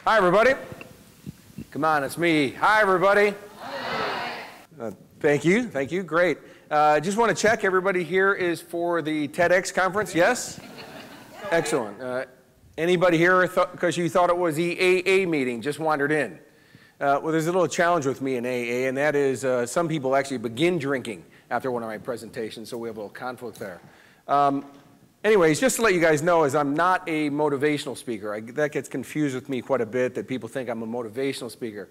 Hi, everybody. Come on, it's me. Hi, everybody. Hi. Thank you, great. Just want to check, everybody here is for the TEDx conference, yes? Excellent. Anybody here because you thought it was the AA meeting, just wandered in? Well, there's a little challenge with me in AA, and that is some people actually begin drinking after one of my presentations, so we have a little conflict there. Anyways, just to let you guys know, is I'm not a motivational speaker. That gets confused with me quite a bit, that people think I'm a motivational speaker.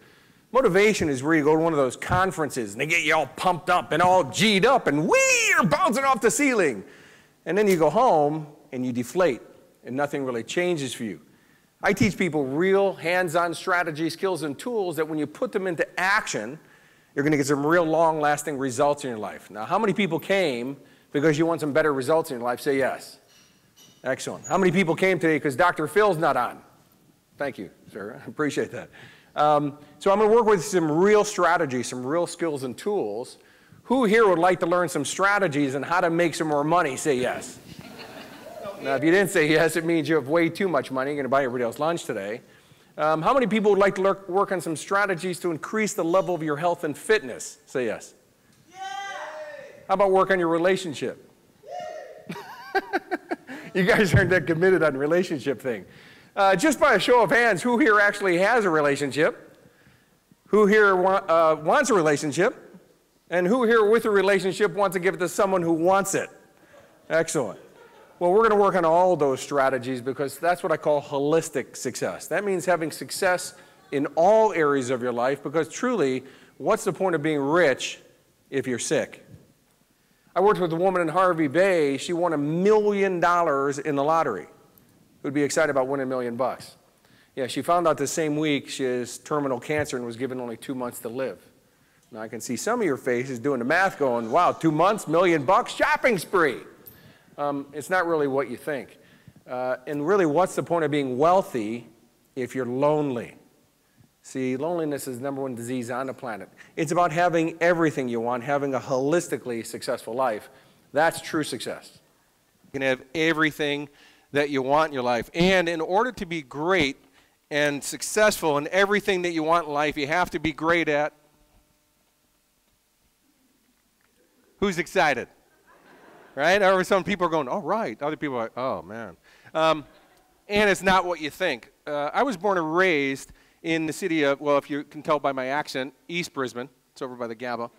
Motivation is where you go to one of those conferences and they get you all pumped up and all G'd up and you're bouncing off the ceiling. And then you go home and you deflate and nothing really changes for you. I teach people real hands-on strategy, skills, and tools that when you put them into action, you're going to get some real long-lasting results in your life. Now, how many people came because you want some better results in your life? Say yes. Excellent. How many people came today because Dr. Phil's not on? Thank you, sir. I appreciate that. So I'm going to work with some real strategies, some real skills and tools. Who here would like to learn some strategies on how to make some more money? Say yes. Now, if you didn't say yes, it means you have way too much money. You're going to buy everybody else lunch today. How many people would like to work on some strategies to increase the level of your health and fitness? Say yes. Yay! How about work on your relationship? You guys aren't that committed on the relationship thing. Just by a show of hands, who here actually has a relationship? Who here wants a relationship? And who here with a relationship wants to give it to someone who wants it? Excellent. Well, we're going to work on all those strategies because that's what I call holistic success. That means having success in all areas of your life, because truly, what's the point of being rich if you're sick? I worked with a woman in Harvey Bay. She won $1 million in the lottery. Who'd be excited about winning $1 million? Yeah, she found out the same week she has terminal cancer and was given only 2 months to live. Now I can see some of your faces doing the math going, wow, 2 months, $1 million, shopping spree. It's not really what you think. And really, what's the point of being wealthy if you're lonely? See, loneliness is the #1 disease on the planet. It's about having everything you want, having a holistically successful life. That's true success. You can have everything that you want in your life. And in order to be great and successful in everything that you want in life, you have to be great at... Who's excited? Right? Or some people are going, oh, right. Other people are like, oh, man. And it's not what you think. I was born and raised in the city of, well, if you can tell by my accent, East Brisbane. It's over by the GABA.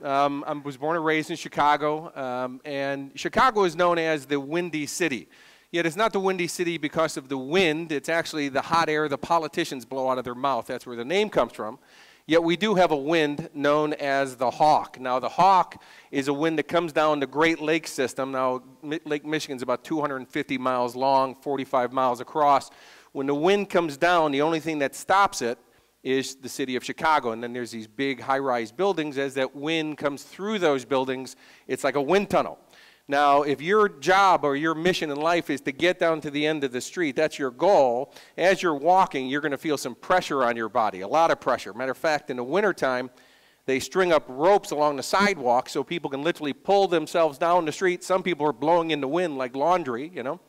I was born and raised in Chicago, and Chicago is known as the Windy City. Yet it's not the Windy City because of the wind. It's actually the hot air the politicians blow out of their mouth. That's where the name comes from. Yet we do have a wind known as the Hawk. Now, the Hawk is a wind that comes down the Great Lakes system. Now, Lake Michigan is about 250 miles long, 45 miles across. When the wind comes down, the only thing that stops it is the city of Chicago. And then there's these big high-rise buildings. As that wind comes through those buildings, it's like a wind tunnel. Now, if your job or your mission in life is to get down to the end of the street, that's your goal, as you're walking, you're going to feel some pressure on your body, a lot of pressure. Matter of fact, in the wintertime, they string up ropes along the sidewalk so people can literally pull themselves down the street. Some people are blowing in the wind like laundry, you know.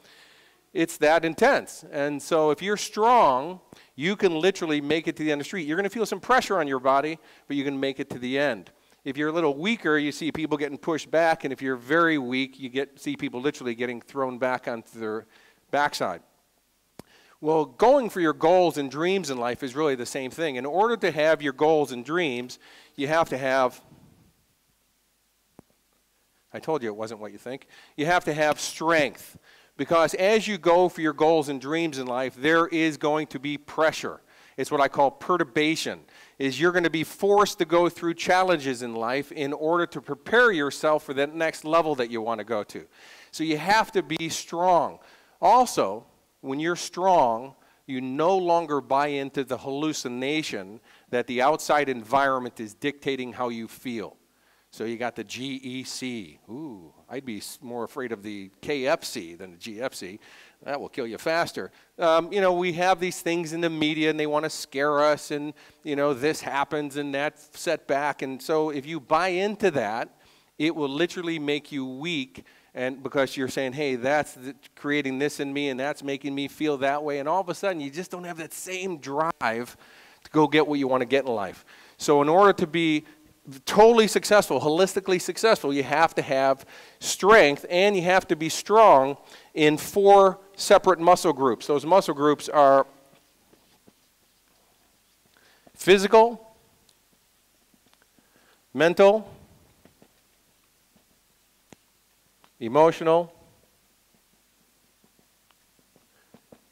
It's that intense. And so if you're strong, you can literally make it to the end of the street. You're going to feel some pressure on your body, but you can make it to the end. If you're a little weaker, you see people getting pushed back, and if you're very weak, you see people literally getting thrown back onto their backside. Well, going for your goals and dreams in life is really the same thing. In order to have your goals and dreams, you have to have, I told you it wasn't what you think, you have to have strength. Because as you go for your goals and dreams in life, there is going to be pressure. It's what I call perturbation, is you're going to be forced to go through challenges in life in order to prepare yourself for that next level that you want to go to. So you have to be strong. Also, when you're strong, you no longer buy into the hallucination that the outside environment is dictating how you feel. So you got the GEC. Ooh, I'd be more afraid of the KFC than the GFC. That will kill you faster. You know, we have these things in the media, and they want to scare us, and, you know, this happens and that setback. And so if you buy into that, it will literally make you weak And because you're saying, hey, that's creating this in me, and that's making me feel that way, and all of a sudden you just don't have that same drive to go get what you want to get in life. So in order to be totally successful, holistically successful, you have to have strength, and you have to be strong in 4 separate muscle groups. Those muscle groups are physical, mental, emotional,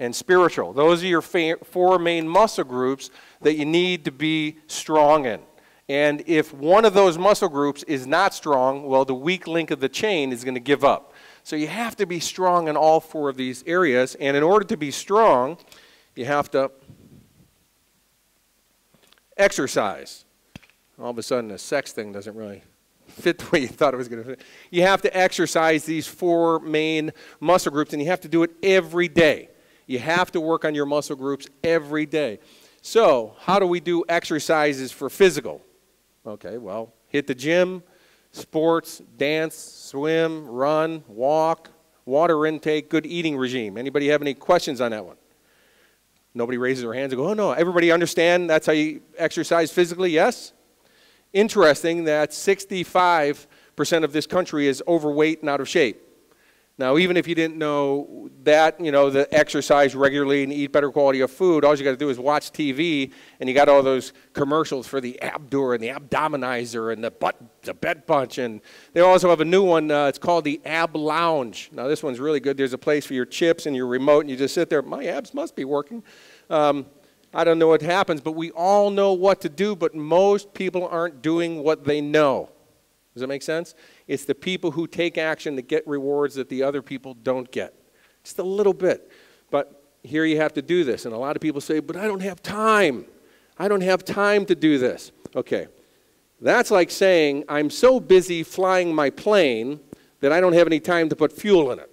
and spiritual. Those are your 4 main muscle groups that you need to be strong in. And if one of those muscle groups is not strong, well, the weak link of the chain is going to give up. So you have to be strong in all 4 of these areas. And in order to be strong, you have to exercise. All of a sudden, the sex thing doesn't really fit the way you thought it was going to fit. You have to exercise these 4 main muscle groups, and you have to do it every day. You have to work on your muscle groups every day. So how do we do exercises for physical? Okay, well, hit the gym, sports, dance, swim, run, walk, water intake, good eating regime. Anybody have any questions on that one? Nobody raises their hands and go, oh no, everybody understand that's how you exercise physically? Yes? Interesting that 65% of this country is overweight and out of shape. Now, even if you didn't know that, the exercise regularly and eat better quality of food, all you got to do is watch TV, and you got all those commercials for the Abdur and the Abdominizer and the bed punch, and they also have a new one. It's called the Ab Lounge. Now, this one's really good. There's a place for your chips and your remote, and you just sit there. My abs must be working. I don't know what happens, but we all know what to do, but most people aren't doing what they know. Does that make sense? It's the people who take action that get rewards that the other people don't get. Just a little bit. But here you have to do this. And a lot of people say, but I don't have time. I don't have time to do this. Okay. That's like saying, I'm so busy flying my plane that I don't have any time to put fuel in it.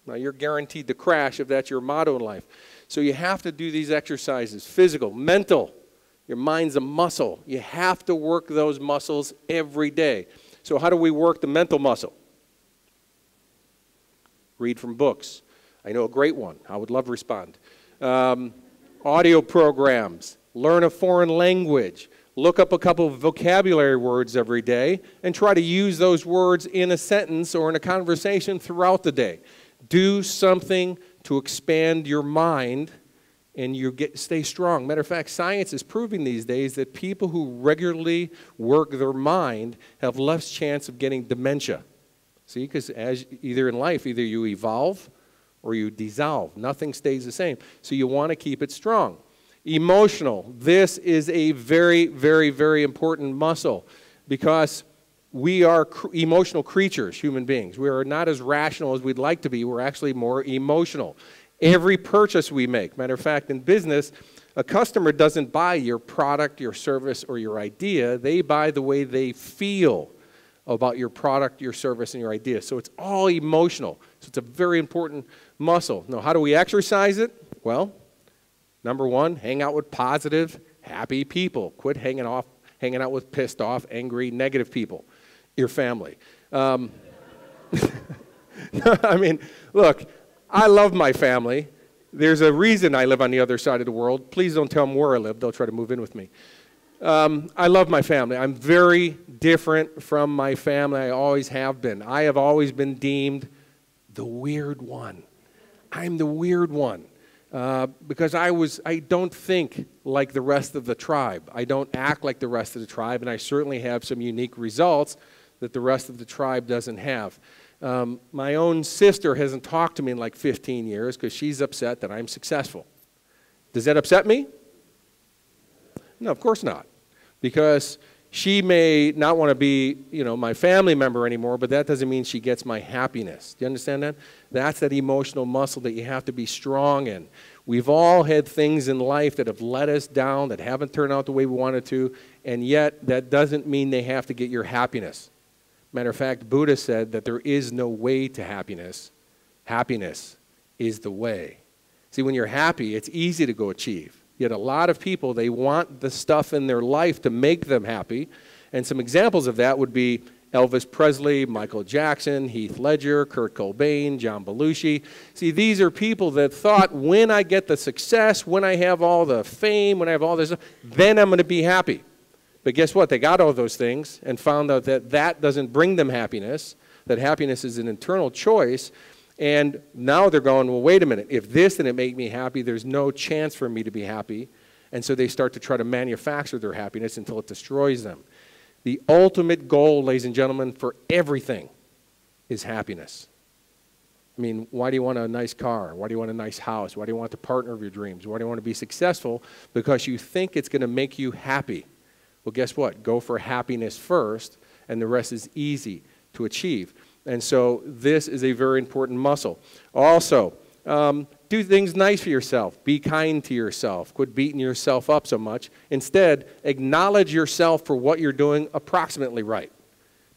Now, you're guaranteed to crash if that's your motto in life. So you have to do these exercises. Physical, mental. Your mind's a muscle. You have to work those muscles every day. So how do we work the mental muscle? Read from books. I know a great one. I would love to respond. Audio programs. Learn a foreign language. Look up a couple of vocabulary words every day and try to use those words in a sentence or in a conversation throughout the day. Do something to expand your mind and you stay strong. Matter of fact, science is proving these days that people who regularly work their mind have less chance of getting dementia. See, because either in life, either you evolve or you dissolve. Nothing stays the same. So you want to keep it strong. Emotional. This is a very, very, very important muscle because we are emotional creatures, human beings. We are not as rational as we'd like to be. We're actually more emotional. Every purchase we make, matter of fact, in business, a customer doesn't buy your product, your service, or your idea. They buy the way they feel about your product, your service, and your idea. So it's all emotional. So it's a very important muscle. Now, how do we exercise it? Well, number 1, hang out with positive, happy people. Quit hanging out with pissed off, angry, negative people. Your family. I mean, look. I love my family. There's a reason I live on the other side of the world. Please don't tell them where I live. They'll try to move in with me. I love my family. I'm very different from my family. I always have been. I have always been deemed the weird one. I'm the weird one because I don't think like the rest of the tribe. I don't act like the rest of the tribe, and I certainly have some unique results that the rest of the tribe doesn't have. My own sister hasn't talked to me in like 15 years because she's upset that I'm successful. Does that upset me? No, of course not. Because she may not want to be, my family member anymore, but that doesn't mean she gets my happiness. Do you understand that? That's that emotional muscle that you have to be strong in. We've all had things in life that have let us down, that haven't turned out the way we wanted to, and yet that doesn't mean they have to get your happiness. Matter of fact, Buddha said that there is no way to happiness. Happiness is the way. See, when you're happy, it's easy to go achieve. Yet a lot of people, they want the stuff in their life to make them happy. And some examples of that would be Elvis Presley, Michael Jackson, Heath Ledger, Kurt Cobain, John Belushi. See, these are people that thought, when I get the success, when I have all the fame, when I have all this, then I'm going to be happy. But guess what? They got all those things and found out that that doesn't bring them happiness, that happiness is an internal choice. And now they're going, well, wait a minute. If this didn't make me happy, there's no chance for me to be happy. And so they start to try to manufacture their happiness until it destroys them. The ultimate goal, ladies and gentlemen, for everything is happiness. I mean, why do you want a nice car? Why do you want a nice house? Why do you want the partner of your dreams? Why do you want to be successful? Because you think it's going to make you happy. Well, guess what? Go for happiness first, and the rest is easy to achieve. And so this is a very important muscle. Also, do things nice for yourself. Be kind to yourself. Quit beating yourself up so much. Instead, acknowledge yourself for what you're doing approximately right.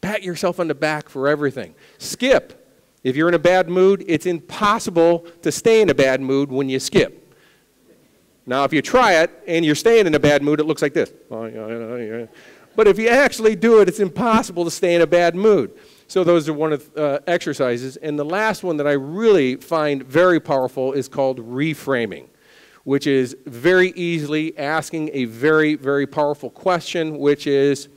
Pat yourself on the back for everything. Skip. If you're in a bad mood, it's impossible to stay in a bad mood when you skip. Now, if you try it and you're staying in a bad mood, it looks like this. But if you actually do it, it's impossible to stay in a bad mood. So those are one of the exercises. And the last one that I really find very powerful is called reframing, which is very easily asking a very, very powerful question, which is,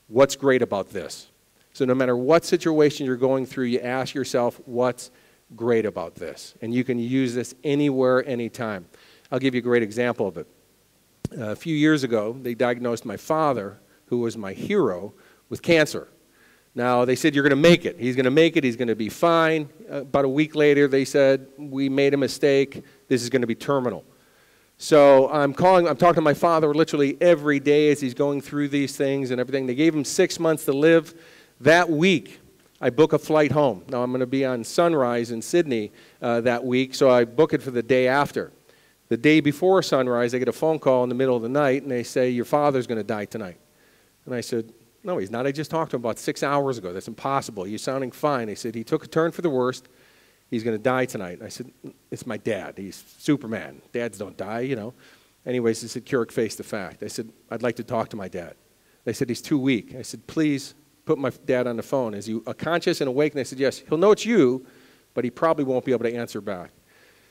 what's great about this? So no matter what situation you're going through, you ask yourself, what's great about this? And you can use this anywhere, anytime. I'll give you a great example of it. A few years ago, they diagnosed my father, who was my hero, with cancer. Now, they said, you're going to make it. He's going to make it. He's going to be fine. About a week later, they said, we made a mistake. This is going to be terminal. So I'm talking to my father literally every day as he's going through these things and everything. They gave him 6 months to live. That week, I book a flight home. Now, I'm going to be on Sunrise in Sydney that week, so I book it for the day after. The day before sunrise, I get a phone call in the middle of the night, and they say, your father's going to die tonight. And I said, no, he's not. I just talked to him about 6 hours ago. That's impossible. You're sounding fine. They said, he took a turn for the worst. He's going to die tonight. I said, it's my dad. He's Superman. Dads don't die, you know. Anyways, they said, Kurek, face the fact. I said, I'd like to talk to my dad. They said, he's too weak. I said, please put my dad on the phone. Is he conscious and awake? And they said, yes. He'll know it's you, but he probably won't be able to answer back.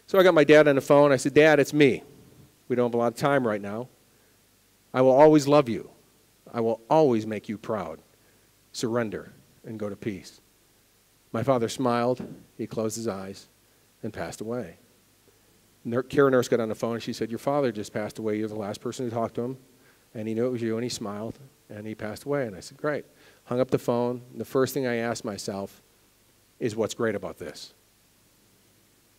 So I got my dad on the phone. I said, Dad, it's me. We don't have a lot of time right now. I will always love you. I will always make you proud. Surrender and go to peace. My father smiled. He closed his eyes and passed away. Care nurse got on the phone and she said, your father just passed away. You're the last person who talked to him. And he knew it was you and he smiled and he passed away. And I said, great. Hung up the phone. The first thing I asked myself is, what's great about this?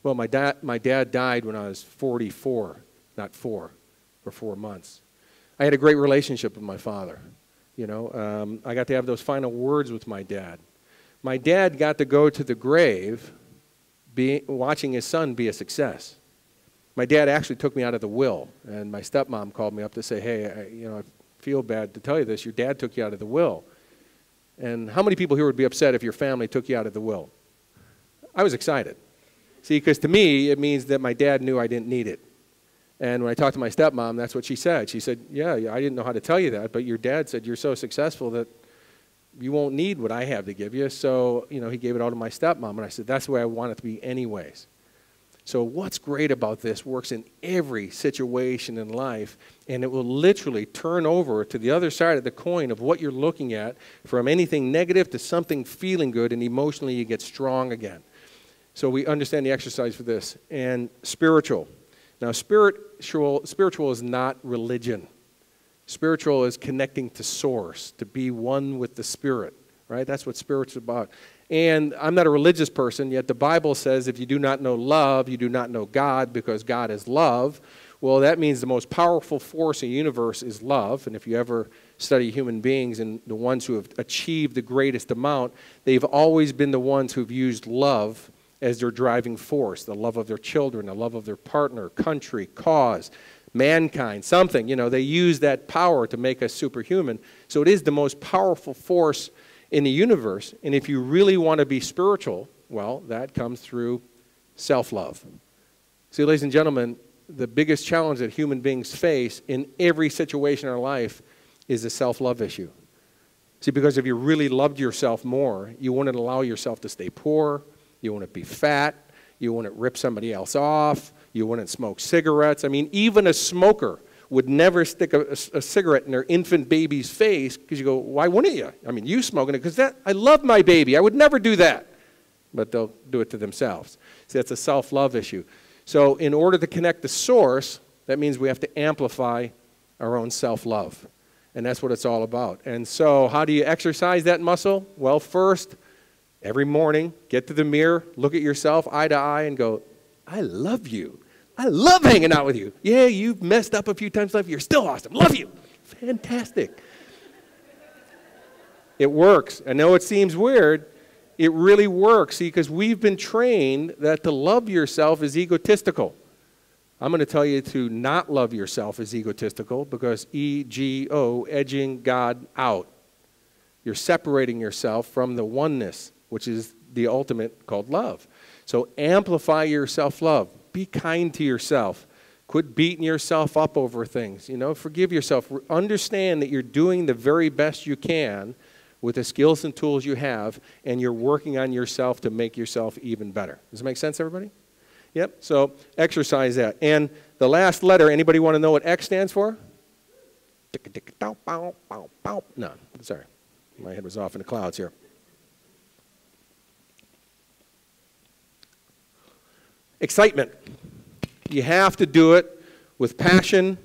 Well, my dad died when I was 44, not 4, for 4 months. I had a great relationship with my father. You know, I got to have those final words with my dad. My dad got to go to the grave watching his son be a success. My dad actually took me out of the will, and my stepmom called me up to say, hey, I feel bad to tell you this. Your dad took you out of the will. And how many people here would be upset if your family took you out of the will? I was excited. See, because to me, it means that my dad knew I didn't need it. And when I talked to my stepmom, that's what she said. She said, yeah, I didn't know how to tell you that, but your dad said you're so successful that you won't need what I have to give you. So, he gave it all to my stepmom. And I said, that's the way I want it to be anyways. So what's great about this works in every situation in life, and it will literally turn over to the other side of the coin of what you're looking at, from anything negative to something feeling good, and emotionally you get strong again. So we understand the exercise for this. And spiritual. Now, spiritual is not religion. Spiritual is connecting to source, to be one with the Spirit, right? That's what spiritual is about. And I'm not a religious person, yet the Bible says if you do not know love, you do not know God, because God is love. Well, that means the most powerful force in the universe is love. And if you ever study human beings and the ones who have achieved the greatest amount, they've always been the ones who've used love as their driving force, the love of their children, the love of their partner, country, cause, mankind, something. They use that power to make us superhuman. So it is the most powerful force in the universe. And if you really want to be spiritual, well, that comes through self-love. See, ladies and gentlemen, the biggest challenge that human beings face in every situation in our life is the self-love issue. See, because if you really loved yourself more, you wouldn't allow yourself to stay poor, you wouldn't be fat, you wouldn't rip somebody else off, you wouldn't smoke cigarettes. I mean, even a smoker would never stick a cigarette in their infant baby's face, because you go, why wouldn't you? I mean, you smoking it, because I love my baby. I would never do that. But they'll do it to themselves. See, that's a self-love issue. So in order to connect the source, that means we have to amplify our own self-love. And that's what it's all about. And so how do you exercise that muscle? Well, first, every morning, get to the mirror, look at yourself eye to eye, and go, I love you. I love hanging out with you. Yeah, you've messed up a few times in life. You're still awesome. Love you. Fantastic. It works. I know it seems weird. It really works. See, because we've been trained that to love yourself is egotistical. I'm going to tell you to not love yourself is egotistical, because E-G-O, edging God out. You're separating yourself from the oneness, which is the ultimate called love. So amplify your self-love. Be kind to yourself. Quit beating yourself up over things. You know, forgive yourself. Understand that you're doing the very best you can with the skills and tools you have, and you're working on yourself to make yourself even better. Does it make sense, everybody? Yep, so exercise that. And the last letter, anybody want to know what X stands for? No, sorry. My head was off in the clouds here. Excitement. You have to do it with passion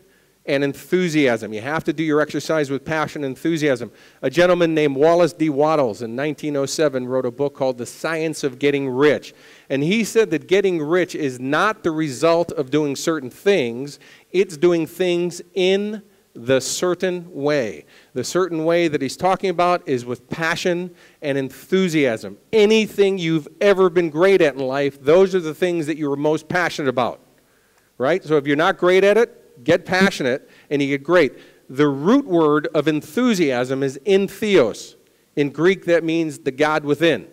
and enthusiasm. You have to do your exercise with passion and enthusiasm. A gentleman named Wallace D. Wattles in 1907 wrote a book called The Science of Getting Rich. And he said that getting rich is not the result of doing certain things, it's doing things in the certain way. The certain way that he's talking about is with passion and enthusiasm. Anything you've ever been great at in life, those are the things that you were most passionate about. Right? So if you're not great at it, get passionate, and you get great. The root word of enthusiasm is entheos. In Greek, that means the God within.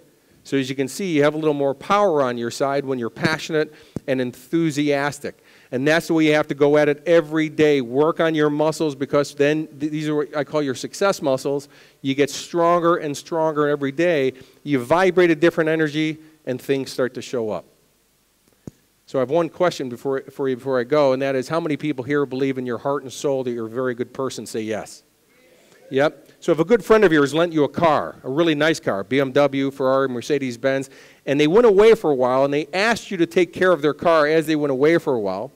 So as you can see, you have a little more power on your side when you're passionate and enthusiastic. And that's the way you have to go at it every day. Work on your muscles, because then these are what I call your success muscles. You get stronger and stronger every day. You vibrate a different energy, and things start to show up. So I have one question for you before I go, and that is, how many people here believe in your heart and soul that you're a very good person? Say yes. Yep. So if a good friend of yours lent you a car, a really nice car, BMW, Ferrari, Mercedes-Benz, and they went away for a while, and they asked you to take care of their car as they went away for a while,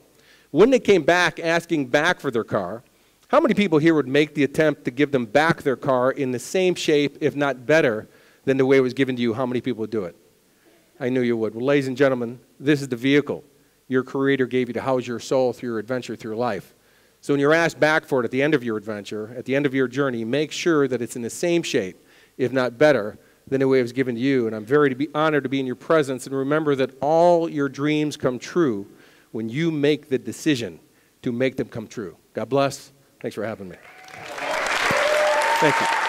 when they came back asking back for their car, how many people here would make the attempt to give them back their car in the same shape, if not better, than the way it was given to you? How many people would do it? I knew you would. Well, ladies and gentlemen, this is the vehicle your Creator gave you to house your soul through your adventure through life. So when you're asked back for it at the end of your adventure, at the end of your journey, make sure that it's in the same shape, if not better, than the way it was given to you. And I'm very honored to be in your presence. And remember that all your dreams come true when you make the decision to make them come true. God bless. Thanks for having me. Thank you.